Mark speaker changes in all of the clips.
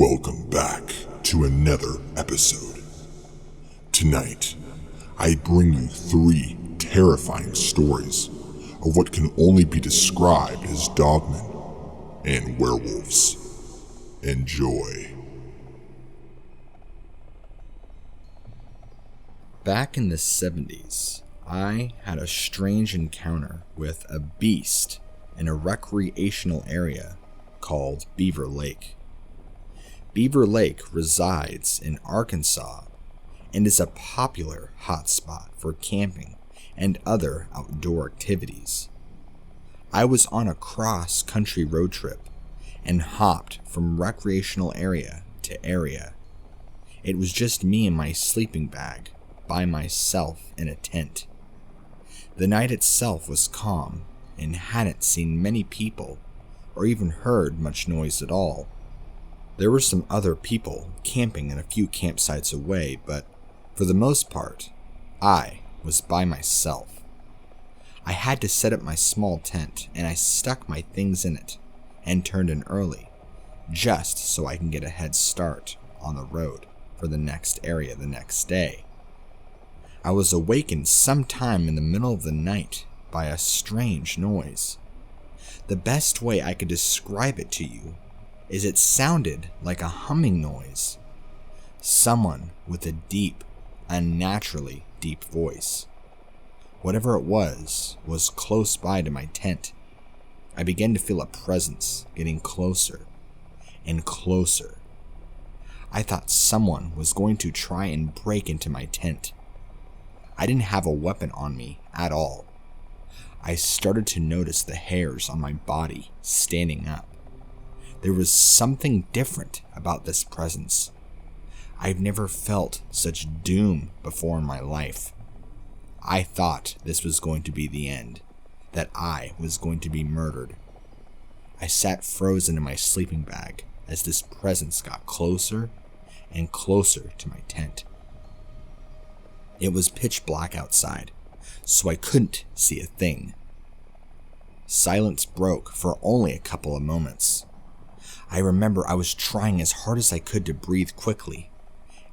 Speaker 1: Welcome back to another episode. Tonight, I bring you 3 terrifying stories of what can only be described as dogmen and werewolves. Enjoy.
Speaker 2: Back in the 70s, I had a strange encounter with a beast in a recreational area called Beaver Lake. Beaver Lake resides in Arkansas and is a popular hotspot for camping and other outdoor activities. I was on a cross-country road trip and hopped from recreational area to area. It was just me and my sleeping bag by myself in a tent. The night itself was calm and hadn't seen many people or even heard much noise at all. There were some other people camping in a few campsites away, but for the most part, I was by myself. I had to set up my small tent, and I stuck my things in it and turned in early, just so I can get a head start on the road for the next area the next day. I was awakened sometime in the middle of the night by a strange noise. The best way I could describe it to you is it sounded like a humming noise. Someone with a deep, unnaturally deep voice. Whatever it was close by to my tent. I began to feel a presence getting closer and closer. I thought someone was going to try and break into my tent. I didn't have a weapon on me at all. I started to notice the hairs on my body standing up. There was something different about this presence. I've never felt such doom before in my life. I thought this was going to be the end, that I was going to be murdered. I sat frozen in my sleeping bag as this presence got closer and closer to my tent. It was pitch black outside, so I couldn't see a thing. Silence broke for only a couple of moments. I remember I was trying as hard as I could to breathe quickly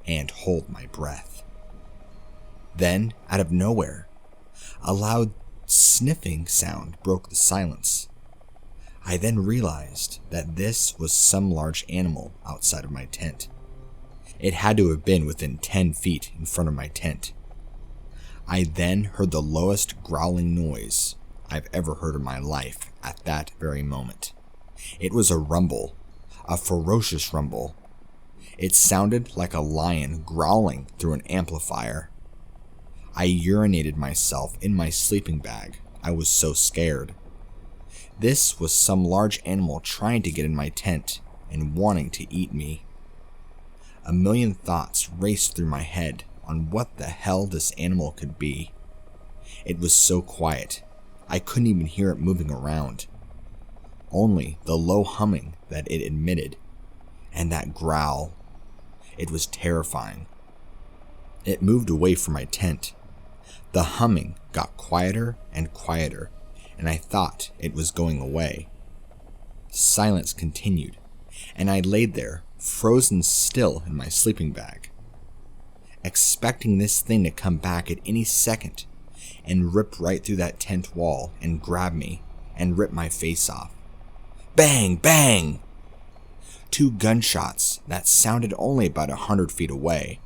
Speaker 2: and hold my breath. Then, out of nowhere, a loud sniffing sound broke the silence. I then realized that this was some large animal outside of my tent. It had to have been within 10 feet in front of my tent. I then heard the lowest growling noise I've ever heard in my life at that very moment. It was a rumble, a ferocious rumble. It sounded like a lion growling through an amplifier. I urinated myself in my sleeping bag. I was so scared. This was some large animal trying to get in my tent and wanting to eat me. A million thoughts raced through my head on what the hell this animal could be. It was so quiet, I couldn't even hear it moving around. Only the low humming that it emitted, and that growl. It was terrifying. It moved away from my tent. The humming got quieter and quieter, and I thought it was going away. Silence continued, and I laid there, frozen still in my sleeping bag, expecting this thing to come back at any second and rip right through that tent wall and grab me and rip my face off. Bang, bang! 2 gunshots that sounded only about 100 feet away.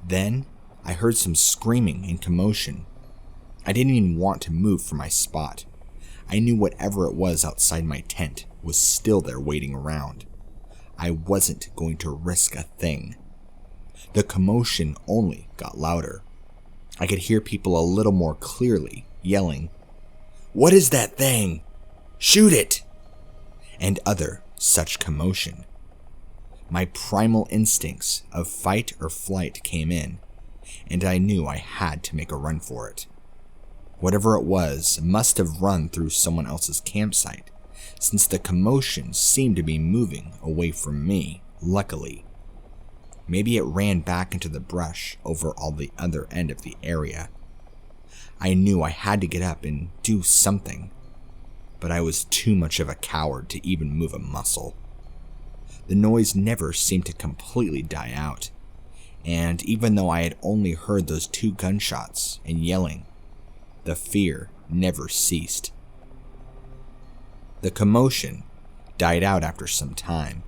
Speaker 2: Then I heard some screaming and commotion. I didn't even want to move from my spot. I knew whatever it was outside my tent was still there waiting around. I wasn't going to risk a thing. The commotion only got louder. I could hear people a little more clearly yelling, "What is that thing? Shoot it!" and other such commotion. My primal instincts of fight or flight came in, and I knew I had to make a run for it. Whatever it was must have run through someone else's campsite, since the commotion seemed to be moving away from me, luckily. Maybe it ran back into the brush over on the other end of the area. I knew I had to get up and do something, but I was too much of a coward to even move a muscle. The noise never seemed to completely die out, and even though I had only heard those 2 gunshots and yelling, the fear never ceased. The commotion died out after some time.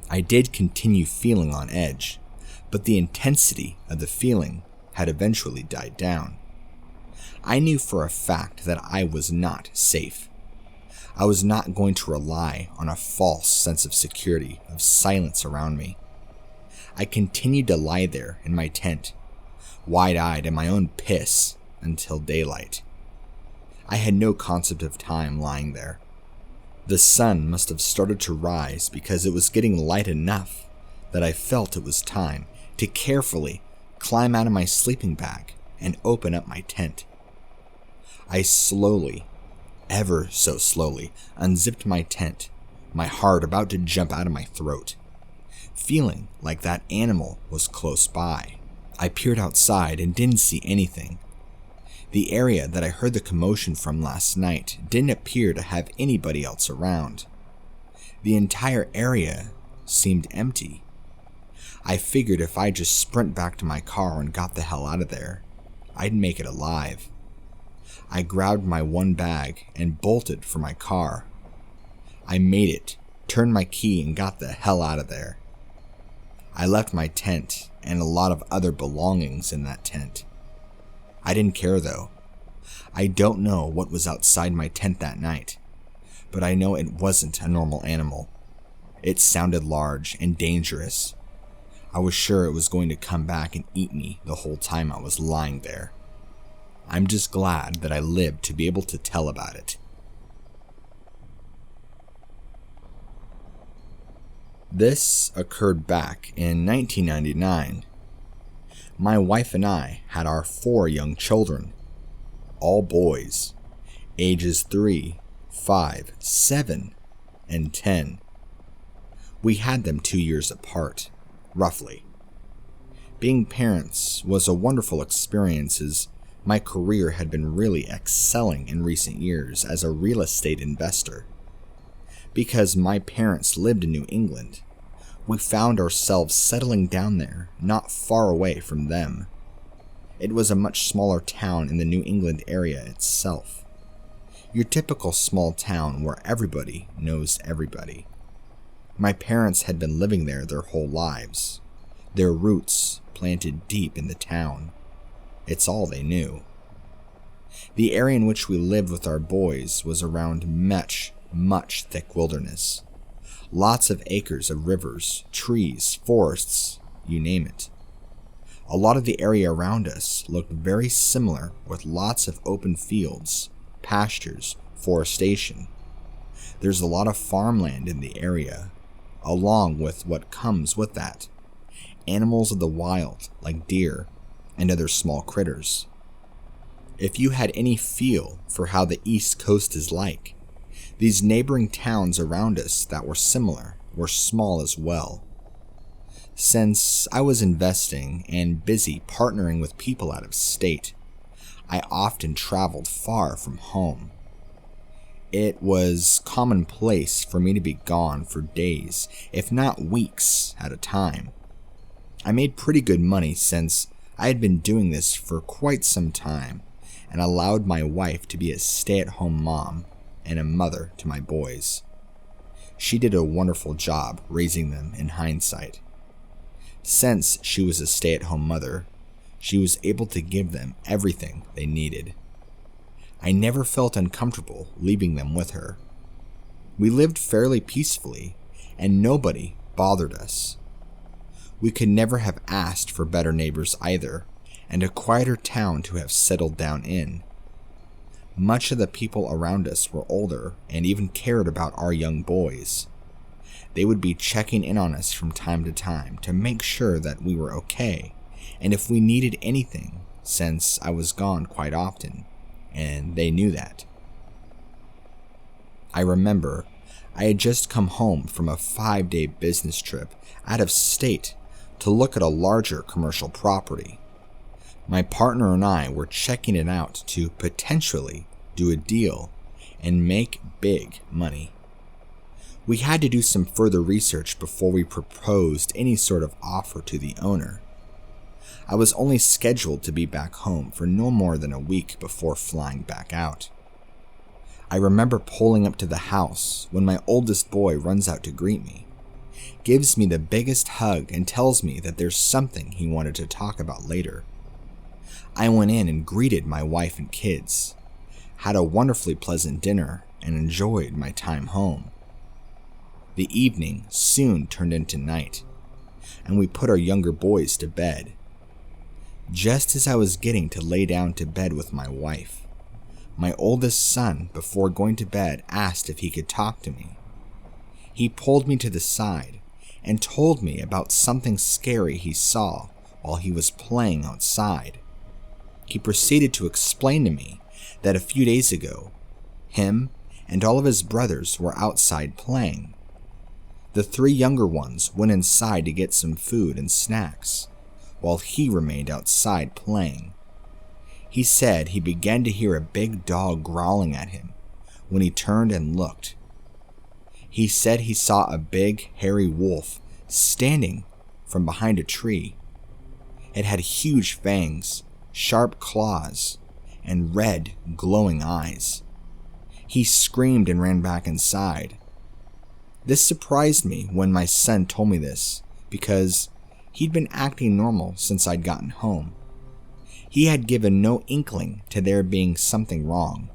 Speaker 2: I did continue feeling on edge, but the intensity of the feeling had eventually died down. I knew for a fact that I was not safe. I was not going to rely on a false sense of security, of silence around me. I continued to lie there in my tent, wide-eyed in my own piss, until daylight. I had no concept of time lying there. The sun must have started to rise because it was getting light enough that I felt it was time to carefully climb out of my sleeping bag and open up my tent. I slowly, ever so slowly, unzipped my tent, my heart about to jump out of my throat. Feeling like that animal was close by, I peered outside and didn't see anything. The area that I heard the commotion from last night didn't appear to have anybody else around. The entire area seemed empty. I figured if I just sprint back to my car and got the hell out of there, I'd make it alive. I grabbed my one bag and bolted for my car. I made it, turned my key, and got the hell out of there. I left my tent and a lot of other belongings in that tent. I didn't care though. I don't know what was outside my tent that night, but I know it wasn't a normal animal. It sounded large and dangerous. I was sure it was going to come back and eat me the whole time I was lying there. I'm just glad that I lived to be able to tell about it. This occurred back in 1999. My wife and I had our 4 young children, all boys, ages 3, 5, 7, and 10. We had them 2 years apart, roughly. Being parents was a wonderful experience as my career had been really excelling in recent years as a real estate investor. Because my parents lived in New England, we found ourselves settling down there, not far away from them. It was a much smaller town in the New England area itself. Your typical small town where everybody knows everybody. My parents had been living there their whole lives, their roots planted deep in the town. It's all they knew. The area in which we lived with our boys was around much thick wilderness. Lots of acres of rivers, trees, forests, you name it. A lot of the area around us looked very similar, with lots of open fields, pastures, forestation. There's a lot of farmland in the area, along with what comes with that. Animals of the wild, like deer and other small critters. If you had any feel for how the East Coast is like, these neighboring towns around us that were similar were small as well. Since I was investing and busy partnering with people out of state, I often traveled far from home. It was commonplace for me to be gone for days, if not weeks, at a time. I made pretty good money since I had been doing this for quite some time and allowed my wife to be a stay-at-home mom and a mother to my boys. She did a wonderful job raising them in hindsight. Since she was a stay-at-home mother, she was able to give them everything they needed. I never felt uncomfortable leaving them with her. We lived fairly peacefully, and nobody bothered us. We could never have asked for better neighbors either, and a quieter town to have settled down in. Much of the people around us were older and even cared about our young boys. They would be checking in on us from time to time to make sure that we were okay, and if we needed anything, since I was gone quite often, and they knew that. I remember I had just come home from a 5-day business trip out of state to look at a larger commercial property. My partner and I were checking it out to potentially do a deal and make big money. We had to do some further research before we proposed any sort of offer to the owner. I was only scheduled to be back home for no more than a week before flying back out. I remember pulling up to the house when my oldest boy runs out to greet me, gives me the biggest hug, and tells me that there's something he wanted to talk about later. I went in and greeted my wife and kids, had a wonderfully pleasant dinner, and enjoyed my time home. The evening soon turned into night, and we put our younger boys to bed. Just as I was getting to lay down to bed with my wife, my oldest son, before going to bed, asked if he could talk to me. He pulled me to the side and told me about something scary he saw while he was playing outside. He proceeded to explain to me that a few days ago, him and all of his brothers were outside playing. The 3 younger ones went inside to get some food and snacks, while he remained outside playing. He said he began to hear a big dog growling at him when he turned and looked. He said he saw a big, hairy wolf standing from behind a tree. It had huge fangs, sharp claws, and red, glowing eyes. He screamed and ran back inside. This surprised me when my son told me this, because he'd been acting normal since I'd gotten home. He had given no inkling to there being something wrong.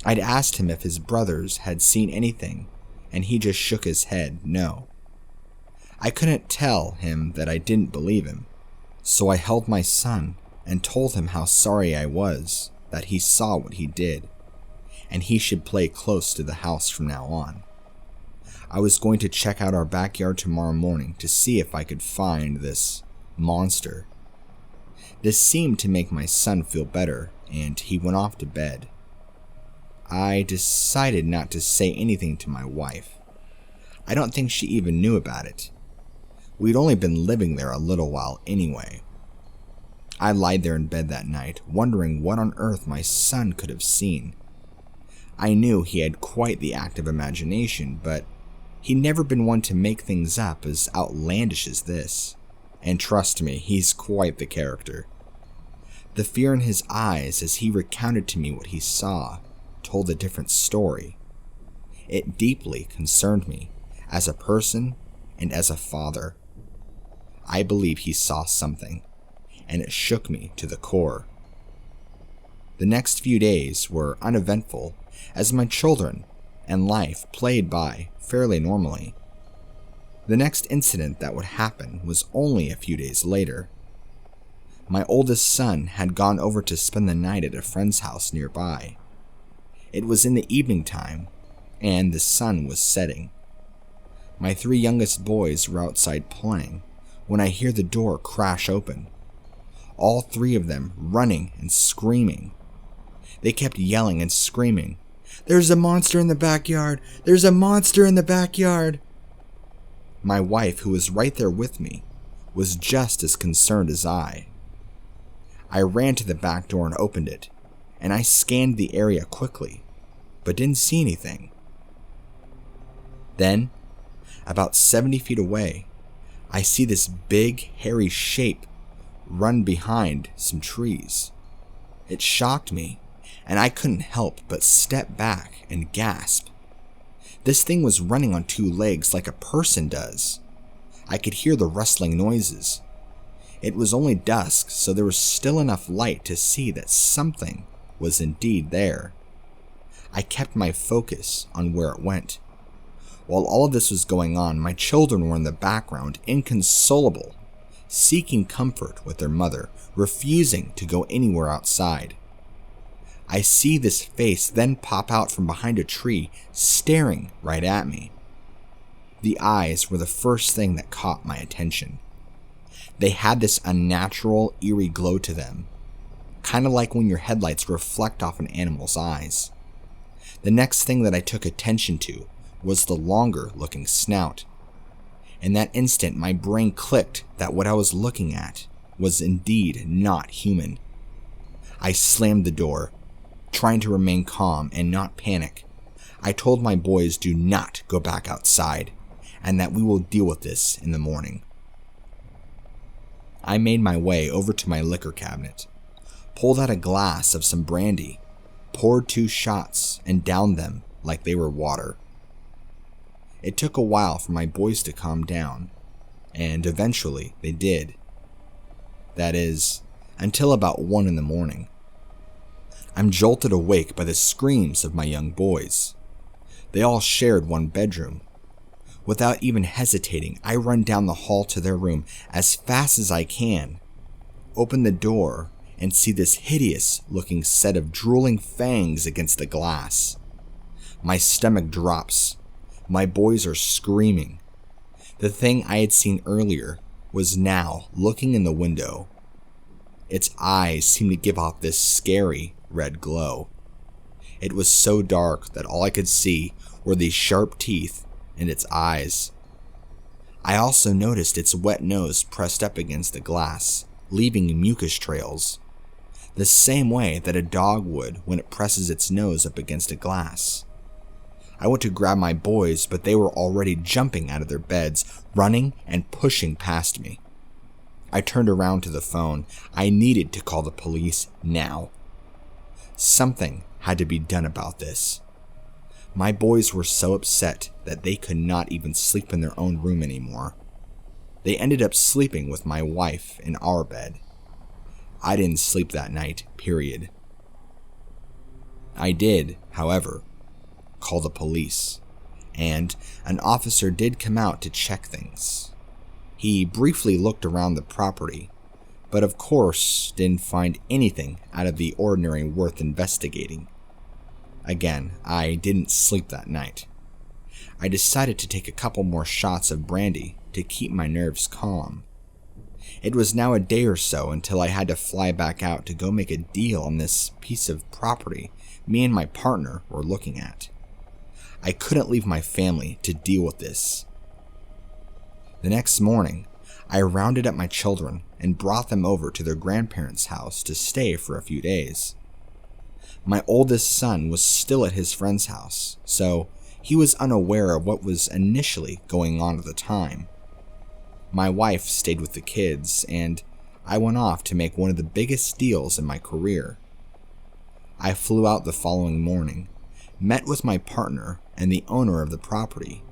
Speaker 2: I'd asked him if his brothers had seen anything, and he just shook his head no. I couldn't tell him that I didn't believe him, so I held my son and told him how sorry I was that he saw what he did, and he should play close to the house from now on. I was going to check out our backyard tomorrow morning to see if I could find this monster. This seemed to make my son feel better, and he went off to bed. I decided not to say anything to my wife. I don't think she even knew about it. We'd only been living there a little while anyway. I lied there in bed that night, wondering what on earth my son could have seen. I knew he had quite the active imagination, but he'd never been one to make things up as outlandish as this. And trust me, he's quite the character. The fear in his eyes as he recounted to me what he saw told a different story. It deeply concerned me as a person and as a father. I believe he saw something, and it shook me to the core. The next few days were uneventful as my children and life played by fairly normally. The next incident that would happen was only a few days later. My oldest son had gone over to spend the night at a friend's house nearby. It was in the evening time, and the sun was setting. My 3 youngest boys were outside playing when I hear the door crash open. All 3 of them running and screaming. They kept yelling and screaming, "There's a monster in the backyard! There's a monster in the backyard!" My wife, who was right there with me, was just as concerned as I. I ran to the back door and opened it, and I scanned the area quickly, but didn't see anything. Then, about 70 feet away, I see this big, hairy shape run behind some trees. It shocked me, and I couldn't help but step back and gasp. This thing was running on 2 legs like a person does. I could hear the rustling noises. It was only dusk, so there was still enough light to see that something was indeed there. I kept my focus on where it went. While all of this was going on, my children were in the background, inconsolable, seeking comfort with their mother, refusing to go anywhere outside. I see this face then pop out from behind a tree, staring right at me. The eyes were the first thing that caught my attention. They had this unnatural, eerie glow to them, kind of like when your headlights reflect off an animal's eyes. The next thing that I took attention to was the longer-looking snout. In that instant, my brain clicked that what I was looking at was indeed not human. I slammed the door, trying to remain calm and not panic. I told my boys do not go back outside, and that we will deal with this in the morning. I made my way over to my liquor cabinet, pulled out a glass of some brandy, poured 2 shots, and downed them like they were water. It took a while for my boys to calm down, and eventually they did. That is, until about 1 in the morning. I'm jolted awake by the screams of my young boys. They all shared one bedroom. Without even hesitating, I run down the hall to their room as fast as I can, open the door, and see this hideous-looking set of drooling fangs against the glass. My stomach drops. My boys are screaming. The thing I had seen earlier was now looking in the window. Its eyes seemed to give off this scary red glow. It was so dark that all I could see were these sharp teeth and its eyes. I also noticed its wet nose pressed up against the glass, leaving mucus trails, the same way that a dog would when it presses its nose up against a glass. I went to grab my boys, but they were already jumping out of their beds, running and pushing past me. I turned around to the phone. I needed to call the police now. Something had to be done about this. My boys were so upset that they could not even sleep in their own room anymore. They ended up sleeping with my wife in our bed. I didn't sleep that night, period. I did, however, call the police, and an officer did come out to check things. He briefly looked around the property, but of course didn't find anything out of the ordinary worth investigating. Again, I didn't sleep that night. I decided to take a couple more shots of brandy to keep my nerves calm. It was now a day or so until I had to fly back out to go make a deal on this piece of property me and my partner were looking at. I couldn't leave my family to deal with this. The next morning, I rounded up my children and brought them over to their grandparents' house to stay for a few days. My oldest son was still at his friend's house, so he was unaware of what was initially going on at the time. My wife stayed with the kids, and I went off to make one of the biggest deals in my career. I flew out the following morning, met with my partner and the owner of the property,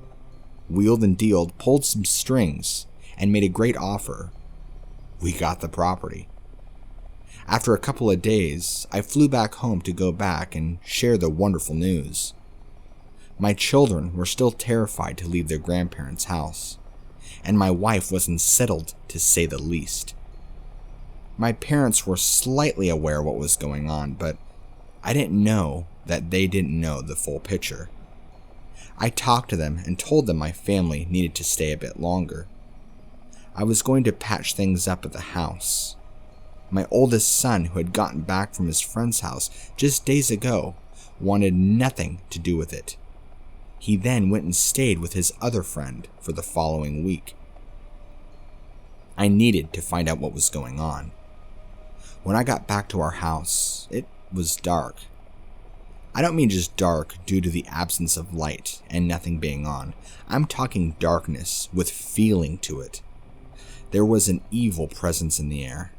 Speaker 2: wheeled and dealed, pulled some strings, and made a great offer. We got the property. After a couple of days, I flew back home to go back and share the wonderful news. My children were still terrified to leave their grandparents' house, and my wife wasn't settled to say the least. My parents were slightly aware of what was going on, but I didn't know that they didn't know the full picture. I talked to them and told them my family needed to stay a bit longer. I was going to patch things up at the house. My oldest son, who had gotten back from his friend's house just days ago, wanted nothing to do with it. He then went and stayed with his other friend for the following week. I needed to find out what was going on. When I got back to our house, it was dark. I don't mean just dark due to the absence of light and nothing being on. I'm talking darkness with feeling to it. There was an evil presence in the air.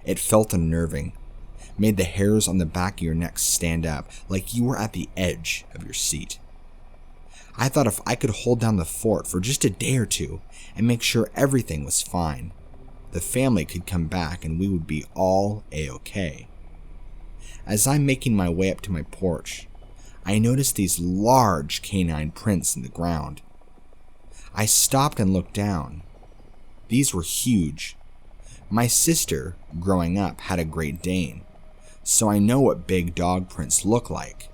Speaker 2: It felt unnerving, made the hairs on the back of your neck stand up like you were at the edge of your seat. I thought if I could hold down the fort for just a day or two and make sure everything was fine, the family could come back and we would be all A-okay. As I'm making my way up to my porch, I noticed these large canine prints in the ground. I stopped and looked down. These were huge. My sister, growing up, had a Great Dane, so I know what big dog prints look like.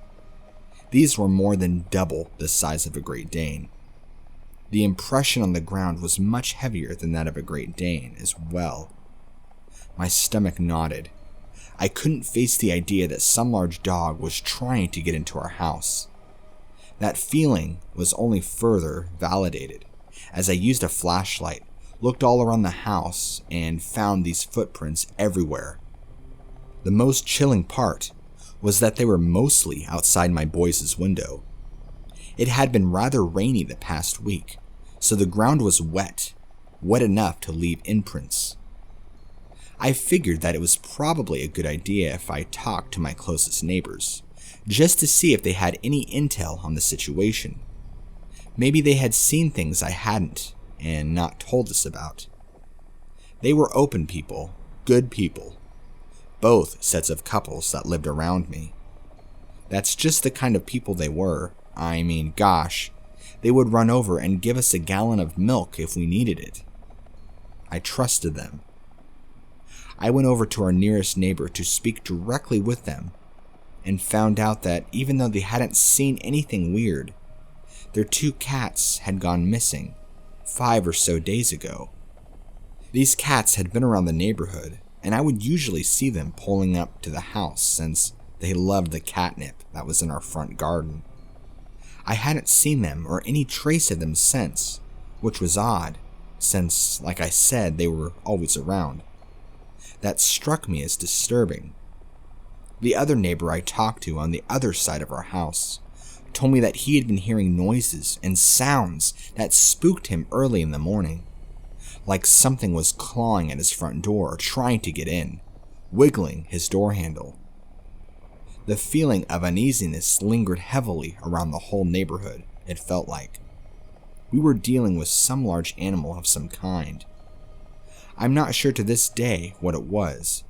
Speaker 2: These were more than double the size of a Great Dane. The impression on the ground was much heavier than that of a Great Dane as well. My stomach knotted. I couldn't face the idea that some large dog was trying to get into our house. That feeling was only further validated as I used a flashlight, looked all around the house, and found these footprints everywhere. The most chilling part was that they were mostly outside my boys' window. It had been rather rainy the past week, so the ground was wet enough to leave imprints. I figured that it was probably a good idea if I talked to my closest neighbors, just to see if they had any intel on the situation. Maybe they had seen things I hadn't and not told us about. They were open people, good people, both sets of couples that lived around me. That's just the kind of people they were. I mean, gosh, they would run over and give us a gallon of milk if we needed it. I trusted them. I went over to our nearest neighbor to speak directly with them and found out that even though they hadn't seen anything weird, their 2 cats had gone missing 5 or so days ago. These cats had been around the neighborhood, and I would usually see them pulling up to the house since they loved the catnip that was in our front garden. I hadn't seen them or any trace of them since, which was odd, since, like I said, they were always around. That struck me as disturbing. The other neighbor I talked to on the other side of our house told me that he had been hearing noises and sounds that spooked him early in the morning, like something was clawing at his front door, trying to get in, wiggling his door handle. The feeling of uneasiness lingered heavily around the whole neighborhood, it felt like. We were dealing with some large animal of some kind. I'm not sure to this day what it was.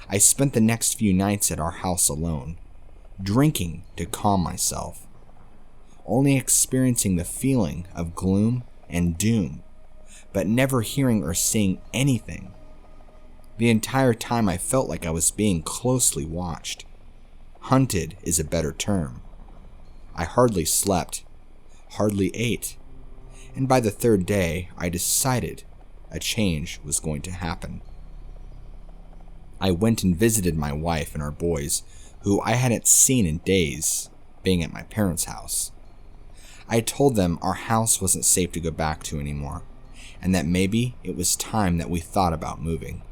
Speaker 2: I spent the next few nights at our house alone, drinking to calm myself, only experiencing the feeling of gloom and doom, but never hearing or seeing anything. The entire time I felt like I was being closely watched. Hunted is a better term. I hardly slept, hardly ate, and by the 3rd day, I decided a change was going to happen. I went and visited my wife and our boys, who I hadn't seen in days, being at my parents' house. I told them our house wasn't safe to go back to anymore, and that maybe it was time that we thought about moving.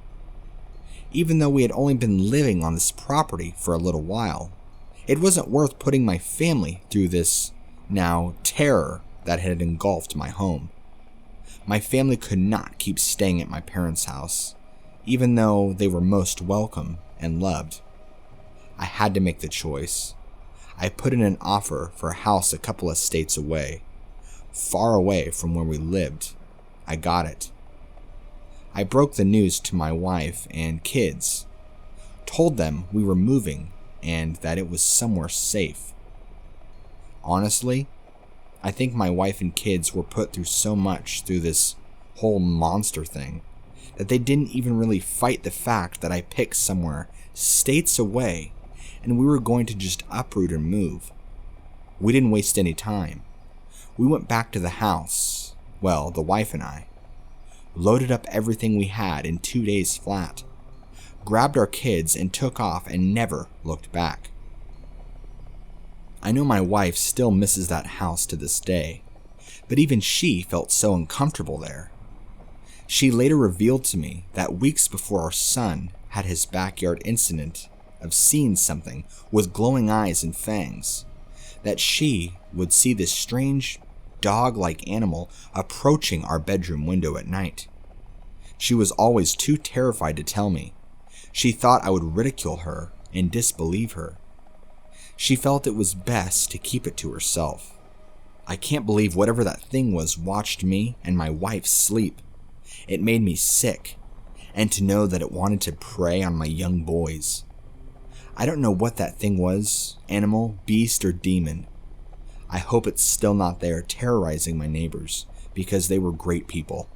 Speaker 2: Even though we had only been living on this property for a little while, it wasn't worth putting my family through this, now, terror that had engulfed my home. My family could not keep staying at my parents' house, even though they were most welcome and loved. I had to make the choice. I put in an offer for a house a couple of states away, far away from where we lived. I got it. I broke the news to my wife and kids, told them we were moving and that it was somewhere safe. Honestly, I think my wife and kids were put through so much through this whole monster thing that they didn't even really fight the fact that I picked somewhere states away and we were going to just uproot and move. We didn't waste any time. We went back to the house, well, the wife and I, loaded up everything we had in 2 days flat, grabbed our kids and took off and never looked back. I know my wife still misses that house to this day, but even she felt so uncomfortable there. She later revealed to me that weeks before our son had his backyard incident of seeing something with glowing eyes and fangs, that she would see this strange, dog-like animal approaching our bedroom window at night. She was always too terrified to tell me. She thought I would ridicule her and disbelieve her. She felt it was best to keep it to herself. I can't believe whatever that thing was watched me and my wife sleep. It made me sick, and to know that it wanted to prey on my young boys. I don't know what that thing was, animal, beast, or demon. I hope it's still not there terrorizing my neighbors, because they were great people.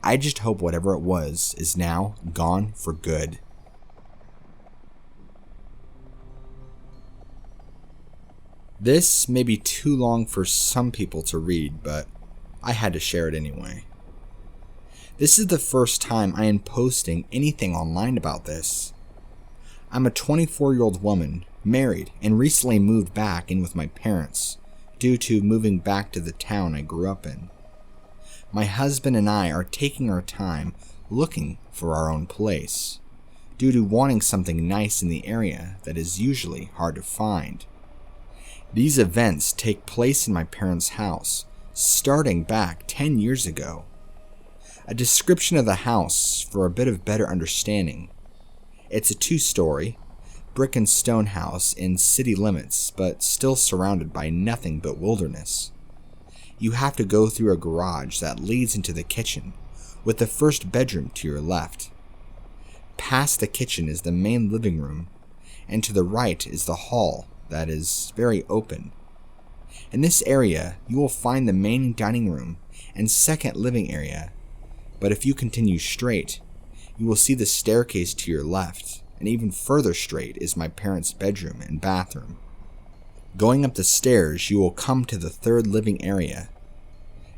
Speaker 2: I just hope whatever it was is now gone for good. This may be too long for some people to read, but I had to share it anyway. This is the first time I am posting anything online about this. I'm a 24-year-old woman, married, and recently moved back in with my parents due to moving back to the town I grew up in. My husband and I are taking our time looking for our own place, due to wanting something nice in the area that is usually hard to find. These events take place in my parents' house, starting back 10 years ago. A description of the house for a bit of better understanding. It's a 2-story, brick and stone house in city limits, but still surrounded by nothing but wilderness. You have to go through a garage that leads into the kitchen, with the first bedroom to your left. Past the kitchen is the main living room, and to the right is the hall that is very open. In this area, you will find the main dining room and second living area, but if you continue straight, you will see the staircase to your left, and even further straight is my parents' bedroom and bathroom. Going up the stairs, you will come to the third living area.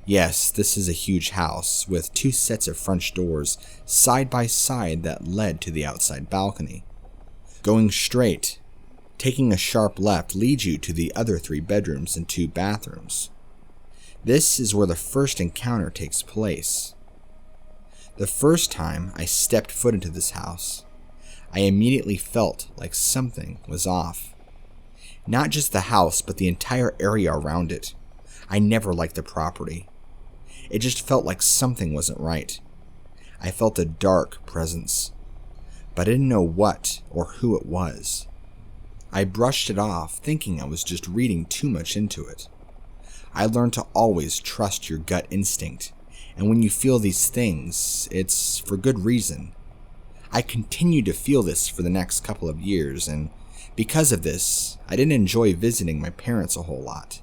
Speaker 2: Yes, this is a huge house with 2 sets of French doors side by side that led to the outside balcony. Going straight, taking a sharp left leads you to the other 3 bedrooms and 2 bathrooms. This is where the first encounter takes place. The first time I stepped foot into this house, I immediately felt like something was off. Not just the house, but the entire area around it. I never liked the property. It just felt like something wasn't right. I felt a dark presence, but I didn't know what or who it was. I brushed it off, thinking I was just reading too much into it. I learned to always trust your gut instinct, and when you feel these things, it's for good reason. I continued to feel this for the next couple of years, and because of this, I didn't enjoy visiting my parents a whole lot.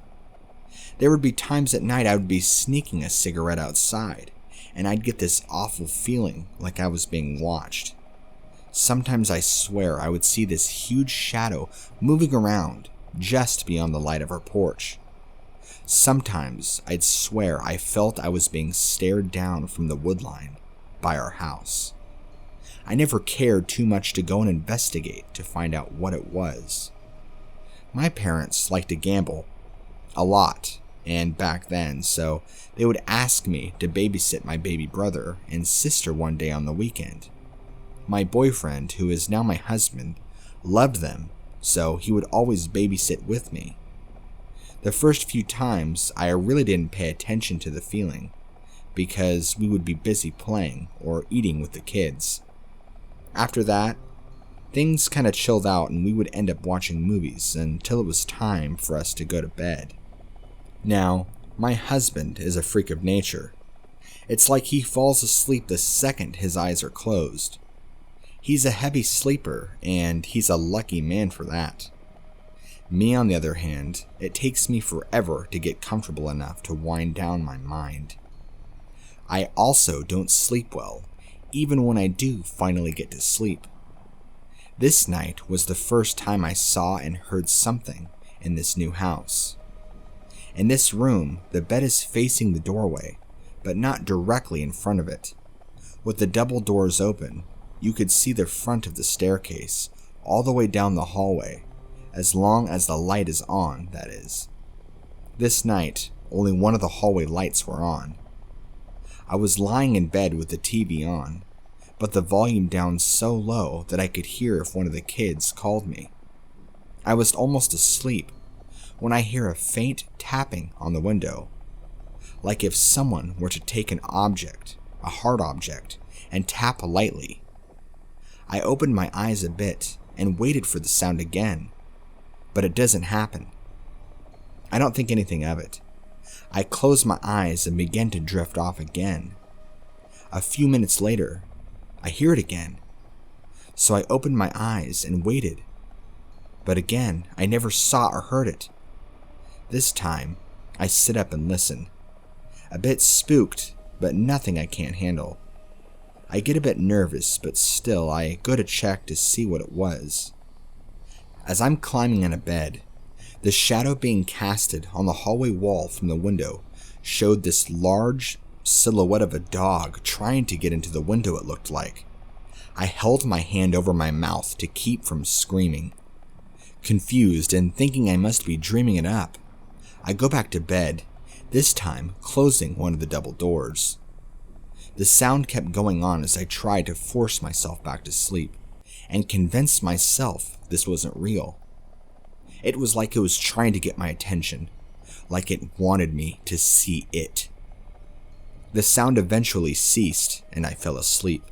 Speaker 2: There would be times at night I would be sneaking a cigarette outside, and I'd get this awful feeling like I was being watched. Sometimes I swear I would see this huge shadow moving around just beyond the light of our porch. Sometimes I'd swear I felt I was being stared down from the woodline by our house. I never cared too much to go and investigate to find out what it was. My parents liked to gamble a lot, and back then, so they would ask me to babysit my baby brother and sister one day on the weekend. My boyfriend, who is now my husband, loved them, so he would always babysit with me. The first few times, I really didn't pay attention to the feeling, because we would be busy playing or eating with the kids. After that, things kind of chilled out and we would end up watching movies until it was time for us to go to bed. Now, my husband is a freak of nature. It's like he falls asleep the second his eyes are closed. He's a heavy sleeper, and he's a lucky man for that. Me, on the other hand, it takes me forever to get comfortable enough to wind down my mind. I also don't sleep well, even when I do finally get to sleep. This night was the first time I saw and heard something in this new house. In this room, the bed is facing the doorway, but not directly in front of it. With the double doors open, you could see the front of the staircase all the way down the hallway, as long as the light is on, that is. This night, only one of the hallway lights were on. I was lying in bed with the TV on, but the volume down so low that I could hear if one of the kids called me. I was almost asleep when I hear a faint tapping on the window, like if someone were to take an object, a hard object, and tap lightly. I opened my eyes a bit and waited for the sound again, but it doesn't happen. I don't think anything of it. I closed my eyes and began to drift off again. A few minutes later, I hear it again. So I opened my eyes and waited. But again, I never saw or heard it. This time, I sit up and listen. A bit spooked, but nothing I can't handle. I get a bit nervous, but still I go to check to see what it was. As I'm climbing on a bed, the shadow being casted on the hallway wall from the window showed this large silhouette of a dog trying to get into the window, it looked like. I held my hand over my mouth to keep from screaming. Confused and thinking I must be dreaming it up, I go back to bed, this time closing one of the double doors. The sound kept going on as I tried to force myself back to sleep and convince myself this wasn't real. It was like it was trying to get my attention, like it wanted me to see it. The sound eventually ceased and I fell asleep.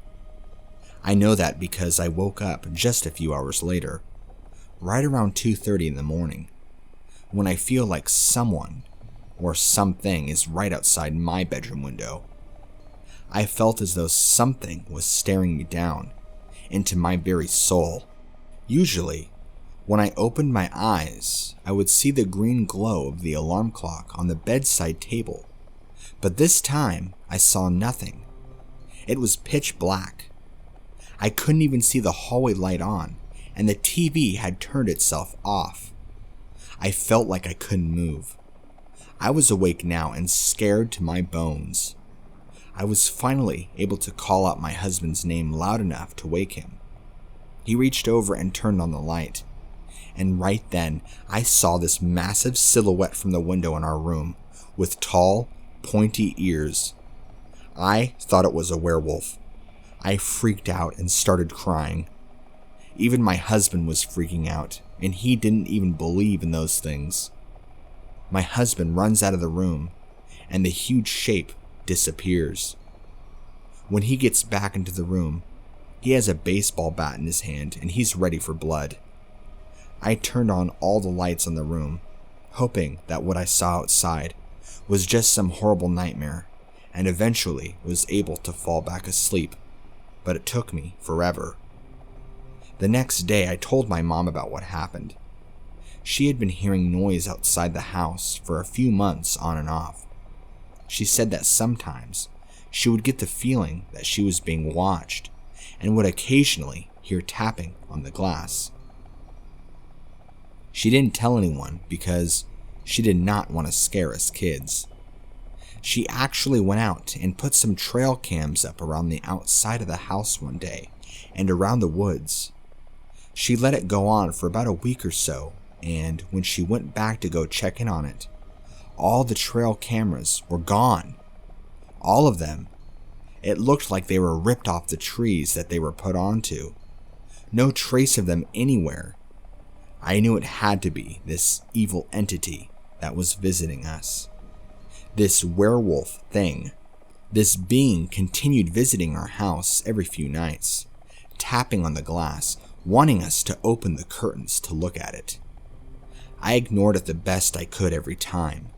Speaker 2: I know that because I woke up just a few hours later, right around 2:30 in the morning, when I feel like someone or something is right outside my bedroom window. I felt as though something was staring me down into my very soul. Usually, when I opened my eyes, I would see the green glow of the alarm clock on the bedside table, but this time I saw nothing. It was pitch black. I couldn't even see the hallway light on, and the TV had turned itself off. I felt like I couldn't move. I was awake now and scared to my bones. I was finally able to call out my husband's name loud enough to wake him. He reached over and turned on the light, and right then I saw this massive silhouette from the window in our room with tall, pointy ears. I thought it was a werewolf. I freaked out and started crying. Even my husband was freaking out, and he didn't even believe in those things. My husband runs out of the room, and the huge shape disappears. When he gets back into the room, he has a baseball bat in his hand, and he's ready for blood. I turned on all the lights in the room, hoping that what I saw outside was just some horrible nightmare, and eventually was able to fall back asleep, but it took me forever. The next day, I told my mom about what happened. She had been hearing noise outside the house for a few months on and off. She said that sometimes she would get the feeling that she was being watched and would occasionally hear tapping on the glass. She didn't tell anyone because she did not want to scare us kids. She actually went out and put some trail cams up around the outside of the house one day and around the woods. She let it go on for about a week or so, and when she went back to go check in on it, all the trail cameras were gone. All of them. It looked like they were ripped off the trees that they were put onto. No trace of them anywhere. I knew it had to be this evil entity that was visiting us. This werewolf thing. This being continued visiting our house every few nights, tapping on the glass, wanting us to open the curtains to look at it. I ignored it the best I could every time.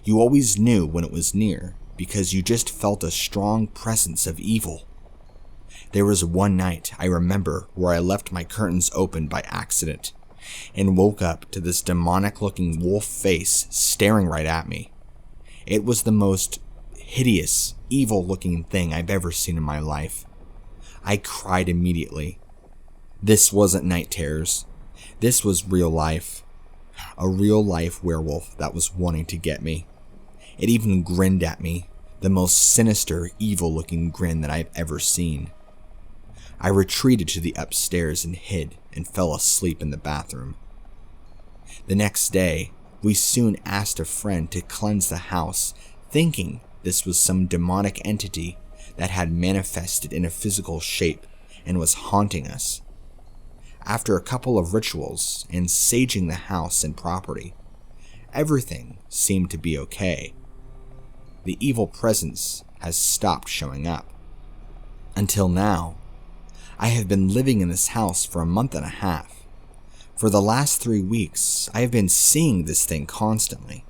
Speaker 2: You always knew when it was near because you just felt a strong presence of evil. There was one night I remember where I left my curtains open by accident and woke up to this demonic-looking wolf face staring right at me. It was the most hideous, evil-looking thing I've ever seen in my life. I cried immediately. This wasn't night terrors. This was real life. A real-life werewolf that was wanting to get me. It even grinned at me, the most sinister, evil-looking grin that I've ever seen. I retreated to the upstairs and hid and fell asleep in the bathroom. The next day, we soon asked a friend to cleanse the house, thinking this was some demonic entity that had manifested in a physical shape and was haunting us. After a couple of rituals and saging the house and property, everything seemed to be okay. The evil presence has stopped showing up. Until now, I have been living in this house for a month and a half. For the last 3 weeks, I have been seeing this thing constantly,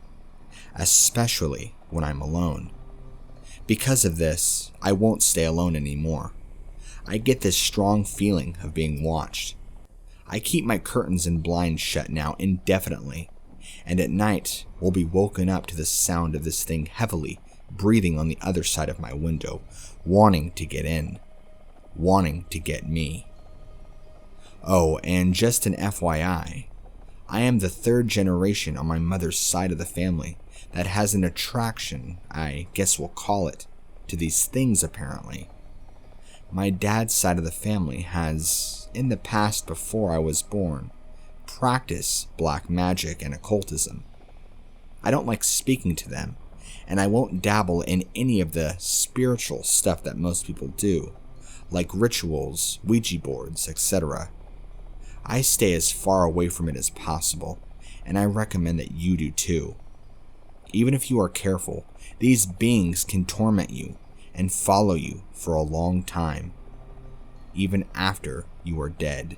Speaker 2: especially when I'm alone. Because of this, I won't stay alone anymore. I get this strong feeling of being watched. I keep my curtains and blinds shut now indefinitely, and at night will be woken up to the sound of this thing heavily breathing on the other side of my window, wanting to get in, wanting to get me. Oh, and just an FYI, I am the 3rd generation on my mother's side of the family that has an attraction, I guess we'll call it, to these things apparently. My dad's side of the family has, in the past before I was born, practiced black magic and occultism. I don't like speaking to them, and I won't dabble in any of the spiritual stuff that most people do, like rituals, Ouija boards, etc. I stay as far away from it as possible, and I recommend that you do too. Even if you are careful, these beings can torment you and follow you for a long time, even after you are dead.